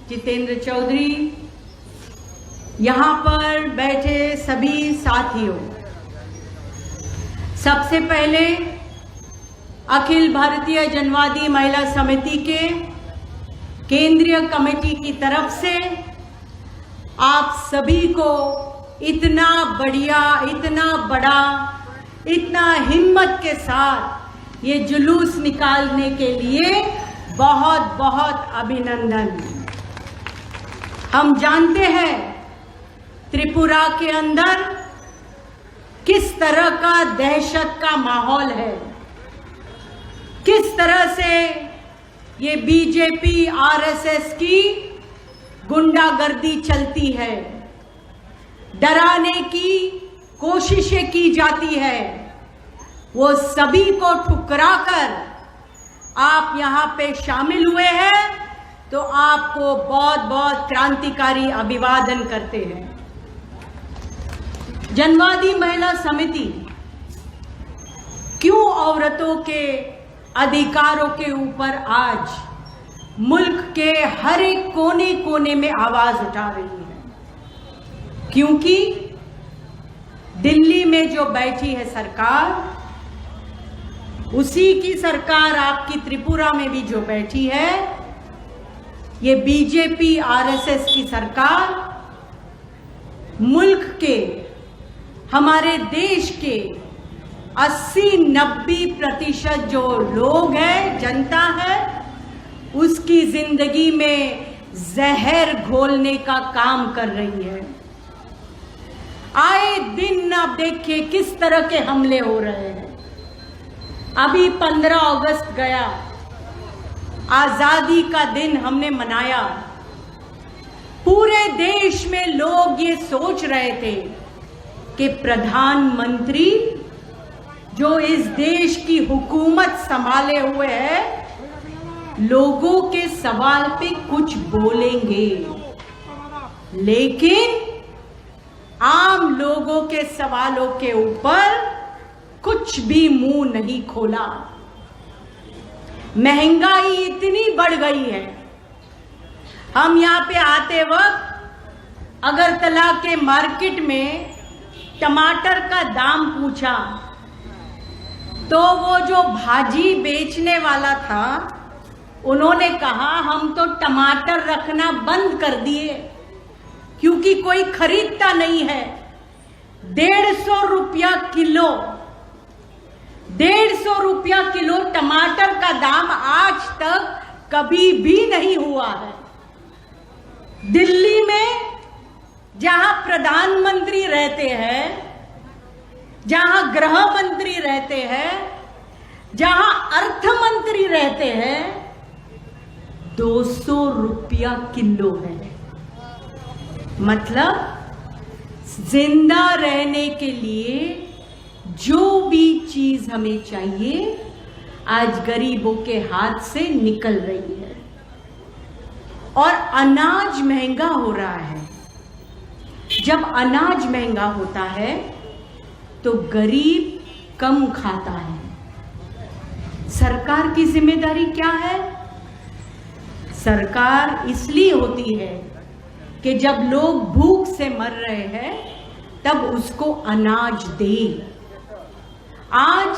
जितेंद्र चौधरी, यहाँ पर बैठे सभी साथियों, सबसे पहले अखिल भारतीय जनवादी महिला समिति के केंद्रीय कमेटी की तरफ से आप सभी को इतना बढ़िया, इतना बड़ा, इतना हिम्मत के साथ ये जुलूस निकालने के लिए बहुत बहुत अभिनंदन। हम जानते हैं त्रिपुरा के अंदर किस तरह का दहशत का माहौल है, किस तरह से ये बीजेपी आरएसएस की गुंडागर्दी चलती है, डराने की कोशिशें की जाती है। वो सभी को ठुकराकर आप यहाँ पे शामिल हुए हैं, तो आपको बहुत बहुत क्रांतिकारी अभिवादन करते हैं। जनवादी महिला समिति क्यों औरतों के अधिकारों के ऊपर आज मुल्क के हर एक कोने कोने में आवाज उठा रही है? क्योंकि दिल्ली में जो बैठी है सरकार, उसी की सरकार आपकी त्रिपुरा में भी जो बैठी है, ये बीजेपी आरएसएस की सरकार मुल्क के, हमारे देश के 80-90% जो लोग हैं, जनता है, उसकी जिंदगी में जहर घोलने का काम कर रही है। आए दिन आप देखिए किस तरह के हमले हो रहे हैं। अभी 15 अगस्त गया, आजादी का दिन हमने मनाया। पूरे देश में लोग ये सोच रहे थे कि प्रधानमंत्री जो इस देश की हुकूमत संभाले हुए है, लोगों के सवाल पे कुछ बोलेंगे, लेकिन आम लोगों के सवालों के ऊपर कुछ भी मुंह नहीं खोला। महंगाई इतनी बढ़ गई है, हम यहाँ पे आते वक्त अगरतला के मार्केट में टमाटर का दाम पूछा, तो वो जो भाजी बेचने वाला था, उन्होंने कहा हम तो टमाटर रखना बंद कर दिए क्योंकि कोई खरीदता नहीं है। 150 रुपया किलो, 150 रुपया किलो टमाटर का दाम आज तक कभी भी नहीं हुआ है। दिल्ली में जहां प्रधानमंत्री रहते हैं, जहां गृह मंत्री रहते हैं, जहां अर्थ मंत्री रहते हैं, 200 रुपया किलो है। मतलब जिंदा रहने के लिए जो भी चीज हमें चाहिए आज गरीबों के हाथ से निकल रही है। और अनाज महंगा हो रहा है। जब अनाज महंगा होता है तो गरीब कम खाता है। सरकार की जिम्मेदारी क्या है? सरकार इसलिए होती है कि जब लोग भूख से मर रहे हैं तब उसको अनाज दे। आज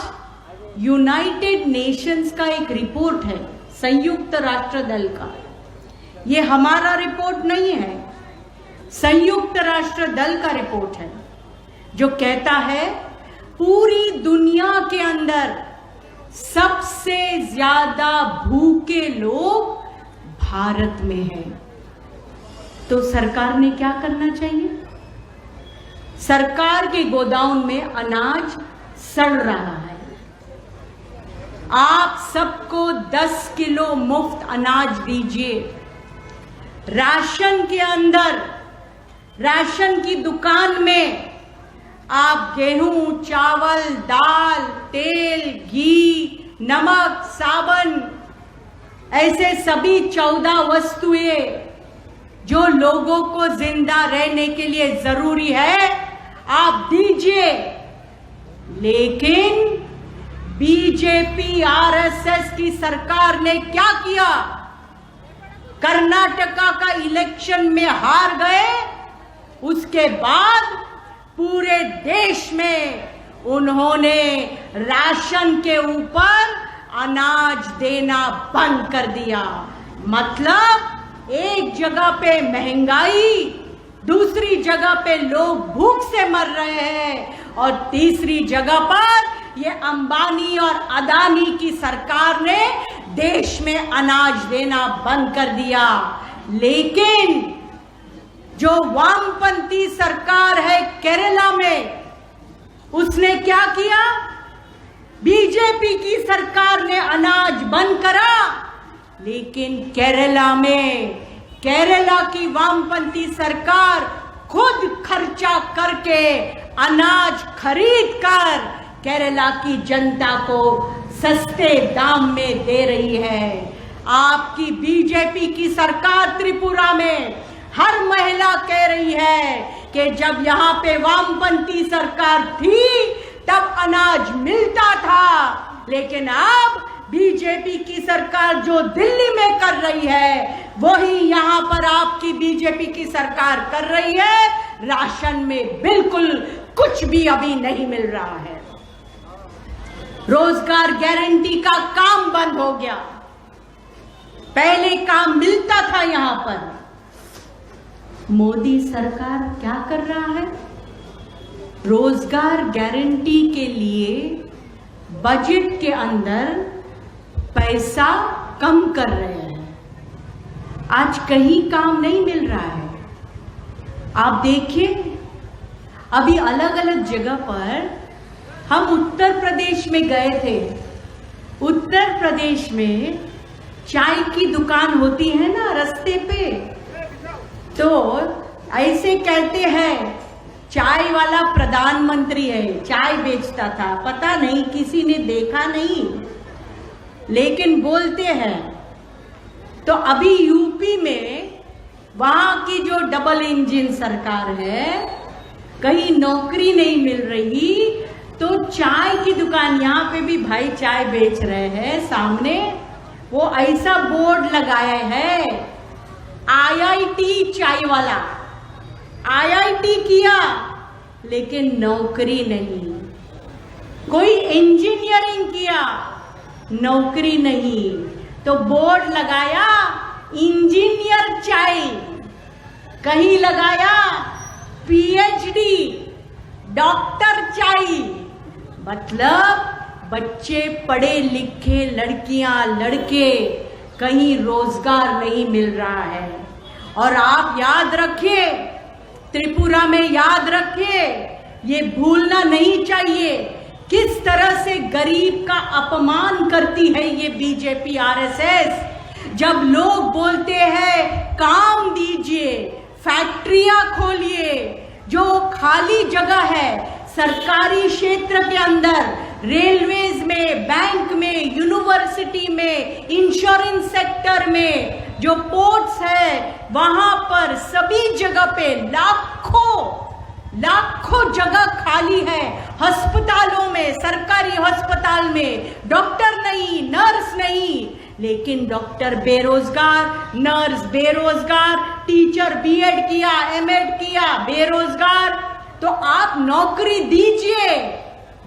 यूनाइटेड नेशंस का एक रिपोर्ट है, संयुक्त राष्ट्र दल का, ये हमारा रिपोर्ट नहीं है, संयुक्त राष्ट्र दल का रिपोर्ट है, जो कहता है पूरी दुनिया के अंदर सबसे ज्यादा भूखे लोग भारत में हैं। तो सरकार ने क्या करना चाहिए? सरकार के गोदाम में अनाज सड़ रहा है, आप सबको 10 किलो मुफ्त अनाज दीजिए। राशन के अंदर, राशन की दुकान में आप गेहूं, चावल, दाल, तेल, घी, नमक, साबुन, ऐसे सभी 14 वस्तुएं जो लोगों को जिंदा रहने के लिए जरूरी है, आप दीजिए। लेकिन बीजेपी आरएसएस की सरकार ने क्या किया? कर्नाटका का इलेक्शन में हार गए, उसके बाद पूरे देश में उन्होंने राशन के ऊपर अनाज देना बंद कर दिया। मतलब एक जगह पे महंगाई, दूसरी जगह पे लोग भूख से मर रहे हैं और तीसरी जगह पर ये अंबानी और अदानी की सरकार ने देश में अनाज देना बंद कर दिया। लेकिन जो वामपंथी सरकार है केरला में, उसने क्या किया? बीजेपी की सरकार ने अनाज बंद करा, लेकिन केरला में केरला की वामपंथी सरकार खुद खर्चा करके अनाज खरीद कर केरला की जनता को सस्ते दाम में दे रही है। आपकी बीजेपी की सरकार त्रिपुरा में हर महिला कह रही है कि जब यहाँ पे वामपंथी सरकार थी तब अनाज मिलता था, लेकिन अब बीजेपी की सरकार जो दिल्ली में कर रही है वही यहाँ पर आपकी बीजेपी की सरकार कर रही है। राशन में बिल्कुल कुछ भी अभी नहीं मिल रहा है। रोजगार गारंटी का काम बंद हो गया। पहले काम मिलता था यहाँ पर। मोदी सरकार क्या कर रहा है? रोजगार गारंटी के लिए बजट के अंदर पैसा कम कर रहे हैं। आज कहीं काम नहीं मिल रहा है। आप देखिए, अभी अलग अलग जगह पर हम उत्तर प्रदेश में गए थे। उत्तर प्रदेश में चाय की दुकान होती है ना रास्ते पे, तो ऐसे कहते हैं चाय वाला प्रधानमंत्री है, चाय बेचता था, पता नहीं किसी ने देखा नहीं, लेकिन बोलते हैं। तो अभी यूपी में वहां की जो डबल इंजन सरकार है, कहीं नौकरी नहीं मिल रही, तो चाय की दुकान, यहाँ पे भी भाई चाय बेच रहे हैं, सामने वो ऐसा बोर्ड लगाया है IIT चाय वाला। IIT किया लेकिन नौकरी नहीं। कोई इंजीनियरिंग किया, नौकरी नहीं, तो बोर्ड लगाया इंजीनियर चाय, कहीं लगाया PhD डॉक्टर चाय। मतलब बच्चे पढ़े लिखे, लड़कियां लड़के, कहीं रोजगार नहीं मिल रहा है। और आप याद रखिए, त्रिपुरा में याद रखिए, ये भूलना नहीं चाहिए किस तरह से गरीब का अपमान करती है ये बीजेपी RSS। जब लोग बोलते हैं काम दीजिए, फैक्ट्रियां खोलिए, जो खाली जगह है सरकारी क्षेत्र के अंदर, रेलवेज में, बैंक में, यूनिवर्सिटी में, इंश्योरेंस सेक्टर में, जो पोर्ट्स है वहां पर सभी जगह पे लाखों जगह खाली है। अस्पतालों में, सरकारी अस्पताल में डॉक्टर नहीं, नर्स नहीं, लेकिन डॉक्टर बेरोजगार, नर्स बेरोजगार, टीचर B.Ed किया, M.Ed किया, बेरोजगार। तो आप नौकरी दीजिए,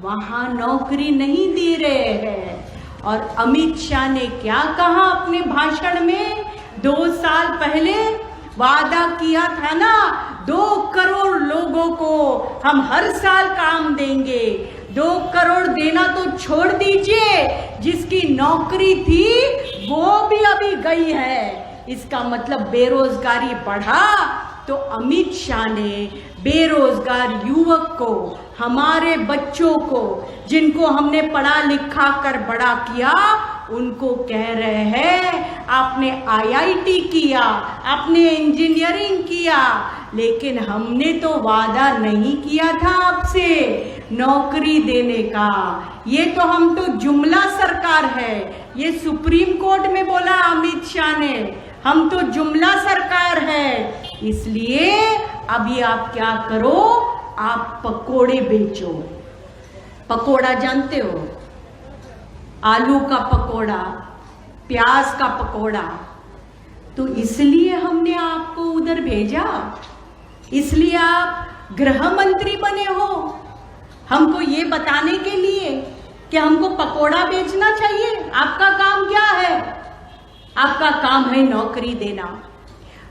वहां नौकरी नहीं दे रहे हैं। और अमित शाह ने क्या कहा अपने भाषण में? 2 साल पहले वादा किया था ना, 2 करोड़ लोगों को हम हर साल काम देंगे। 2 करोड़ देना तो छोड़ दीजिए, जिसकी नौकरी थी वो भी अभी गई है। इसका मतलब बेरोजगारी बढ़ा। तो अमित शाह ने बेरोजगार युवक को, हमारे बच्चों को, जिनको हमने पढ़ा लिखा कर बड़ा किया, उनको कह रहे हैं आपने IIT किया, आपने इंजीनियरिंग किया, लेकिन हमने तो वादा नहीं किया था आपसे नौकरी देने का। ये तो हम तो जुमला सरकार है। ये सुप्रीम कोर्ट में बोला अमित शाह ने, हम तो जुमला सरकार है। इसलिए अभी आप क्या करो, आप पकोड़े बेचो। पकोड़ा जानते हो? आलू का पकोड़ा, प्याज का पकोड़ा। तो इसलिए हमने आपको भेजा, इसलिए आप गृह मंत्री बने हो हमको ये बताने के लिए कि हमको पकोड़ा बेचना चाहिए? आपका काम क्या है? आपका काम है नौकरी देना।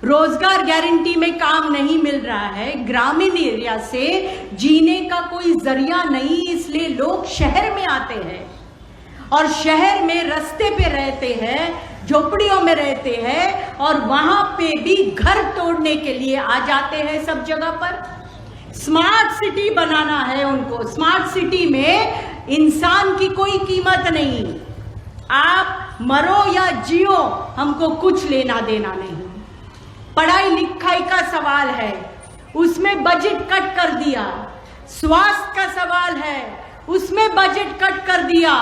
रोजगार गारंटी में काम नहीं मिल रहा है, ग्रामीण एरिया से जीने का कोई जरिया नहीं, इसलिए लोग शहर में आते हैं और शहर में रास्ते पे रहते हैं, झोपड़ियों में रहते हैं और वहां पे भी घर तोड़ने के लिए आ जाते हैं सब जगह पर। स्मार्ट सिटी बनाना है उनको। स्मार्ट सिटी में इंसान की कोई कीमत नहीं, आप मरो या जियो हमको कुछ लेना देना नहीं। पढ़ाई लिखाई का सवाल है, उसमें बजट कट कर दिया। स्वास्थ्य का सवाल है, उसमें बजट कट कर दिया।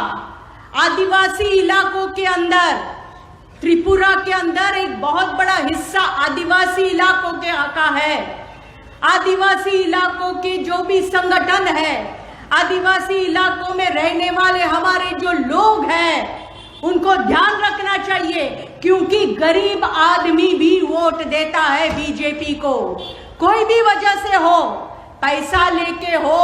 आदिवासी इलाकों के अंदर, त्रिपुरा के अंदर एक बहुत बड़ा हिस्सा आदिवासी इलाकों के का है। आदिवासी इलाकों के जो भी संगठन है, आदिवासी इलाकों में रहने वाले हमारे जो लोग हैं, उनको ध्यान रखना चाहिए, क्योंकि गरीब आदमी भी वोट देता है बीजेपी को। कोई भी वजह से हो, पैसा लेके हो,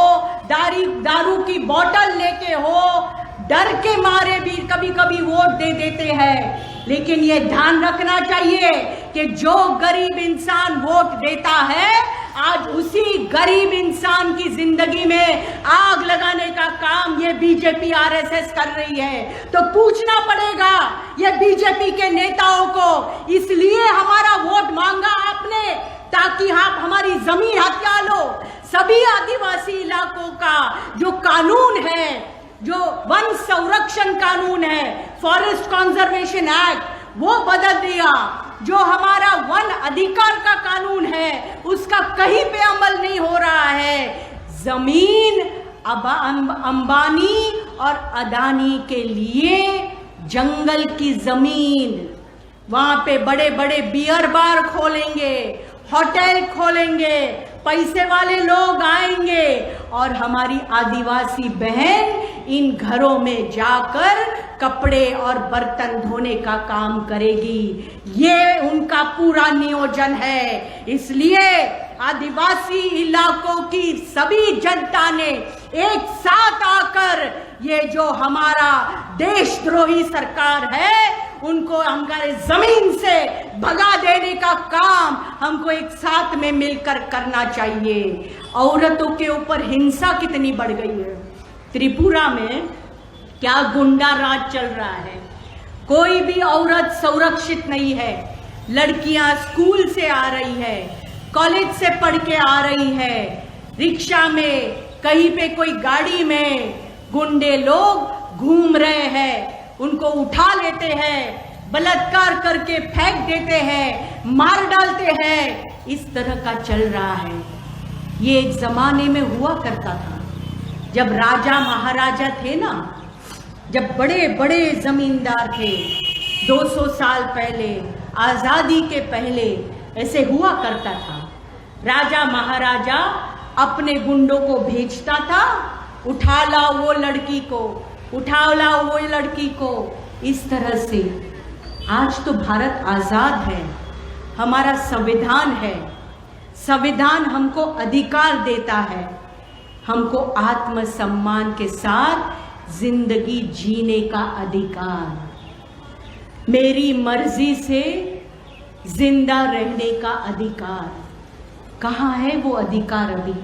दारू की बोतल लेके हो, डर के मारे भी कभी कभी वोट दे देते हैं। लेकिन ये ध्यान रखना चाहिए कि जो गरीब इंसान वोट देता है, आज उसी गरीब इंसान की जिंदगी में आग लगाने का काम ये बीजेपी आरएसएस कर रही है। तो पूछना पड़ेगा ये बीजेपी के नेताओं को, इसलिए हमारा वोट मांगा आपने ताकि आप हमारी जमीन हथिया लो। सभी आदिवासी इलाकों का जो कानून है, जो वन संरक्षण कानून है, फॉरेस्ट कंजर्वेशन एक्ट, वो बदल दिया। जो हमारा वन अधिकार का कानून है, उसका कहीं पे अमल नहीं हो रहा है। जमीन अंबानी और अदानी के लिए जंगल की जमीन, वहां पे बड़े बड़े बियर बार खोलेंगे, होटल खोलेंगे, पैसे वाले लोग आएंगे और हमारी आदिवासी बहन इन घरों में जाकर कपड़े और बर्तन धोने का काम करेगी। ये उनका पूरा नियोजन है। इसलिए आदिवासी इलाकों की सभी जनता ने एक साथ आकर ये जो हमारा देशद्रोही सरकार है, उनको हमारे जमीन से भगा देने का काम हमको एक साथ में मिलकर करना चाहिए। औरतों के ऊपर हिंसा कितनी बढ़ गई है। त्रिपुरा में क्या गुंडा राज चल रहा है। कोई भी औरत सुरक्षित नहीं है। लड़कियां स्कूल से आ रही है, कॉलेज से पढ़ के आ रही है, रिक्शा में, कहीं पे कोई गाड़ी में गुंडे लोग घूम रहे हैं, उनको उठा लेते हैं, बलात्कार करके फेंक देते हैं, मार डालते हैं। इस तरह का चल रहा है। ये एक जमाने में हुआ करता था, जब राजा महाराजा थे ना, जब बड़े बड़े जमींदार थे 200 साल पहले, आजादी के पहले ऐसे हुआ करता था। राजा महाराजा अपने गुंडों को भेजता था, उठा लाओ वो लड़की को, उठा लाओ वो लड़की को। इस तरह से आज तो भारत आजाद है, हमारा संविधान है। संविधान हमको अधिकार देता है, हमको आत्मसम्मान के साथ जिंदगी जीने का अधिकार, मेरी मर्जी से जिंदा रहने का अधिकार। कहाँ है वो अधिकार? अभी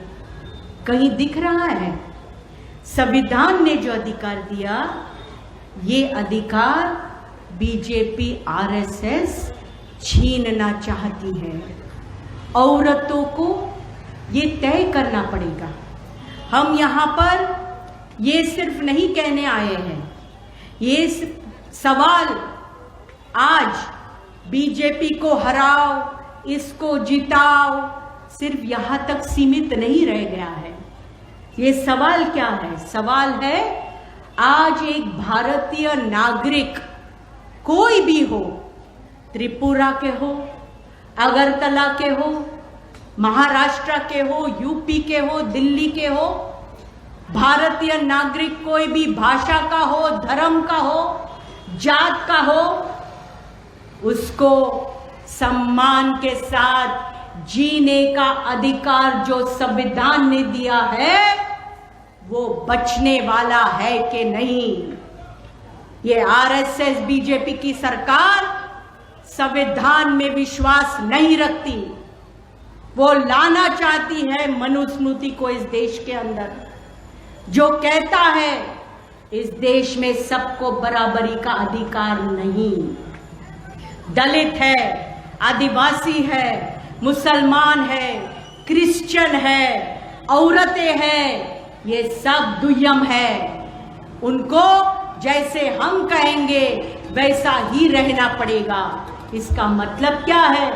कहीं दिख रहा है? संविधान ने जो अधिकार दिया, ये अधिकार बीजेपी आरएसएस छीनना चाहती है। औरतों को ये तय करना पड़ेगा। हम यहाँ पर ये सिर्फ नहीं कहने आए हैं, ये सवाल आज बीजेपी को हराओ, इसको जिताओ, सिर्फ यहाँ तक सीमित नहीं रह गया है। ये सवाल क्या है? सवाल है आज एक भारतीय नागरिक, कोई भी हो, त्रिपुरा के हो, अगरतला के हो, महाराष्ट्र के हो, यूपी के हो, दिल्ली के हो, भारतीय नागरिक कोई भी भाषा का हो, धर्म का हो, जात का हो, उसको सम्मान के साथ जीने का अधिकार जो संविधान ने दिया है वो बचने वाला है कि नहीं। ये आरएसएस बीजेपी की सरकार संविधान में विश्वास नहीं रखती। वो लाना चाहती है मनुस्मृति को इस देश के अंदर, जो कहता है इस देश में सबको बराबरी का अधिकार नहीं। दलित है, आदिवासी है, मुसलमान है, क्रिश्चियन है, औरतें हैं, ये सब दुय्यम है। उनको जैसे हम कहेंगे वैसा ही रहना पड़ेगा। इसका मतलब क्या है?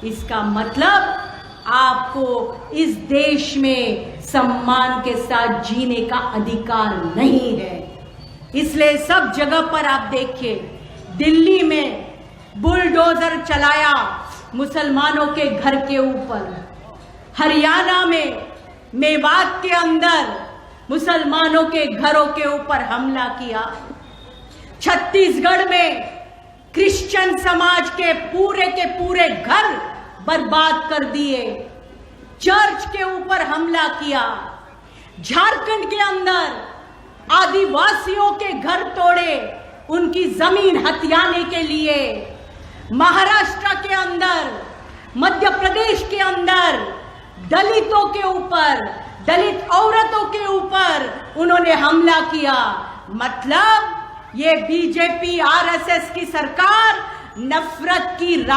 इसका मतलब आपको इस देश में सम्मान के साथ जीने का अधिकार नहीं है। इसलिए सब जगह पर आप देखिए, दिल्ली में बुलडोजर चलाया मुसलमानों के घर के ऊपर, हरियाणा में मेवात के अंदर मुसलमानों के घरों के ऊपर हमला किया, छत्तीसगढ़ में क्रिश्चियन समाज के पूरे घर बर्बाद कर दिए, चर्च के ऊपर हमला किया, झारखंड के अंदर आदिवासियों के घर तोड़े उनकी जमीन हथियाने के लिए, महाराष्ट्र के अंदर, मध्य प्रदेश के अंदर दलितों के ऊपर, दलित औरतों के ऊपर उन्होंने हमला किया। मतलब ये बीजेपी आरएसएस की सरकार नफरत की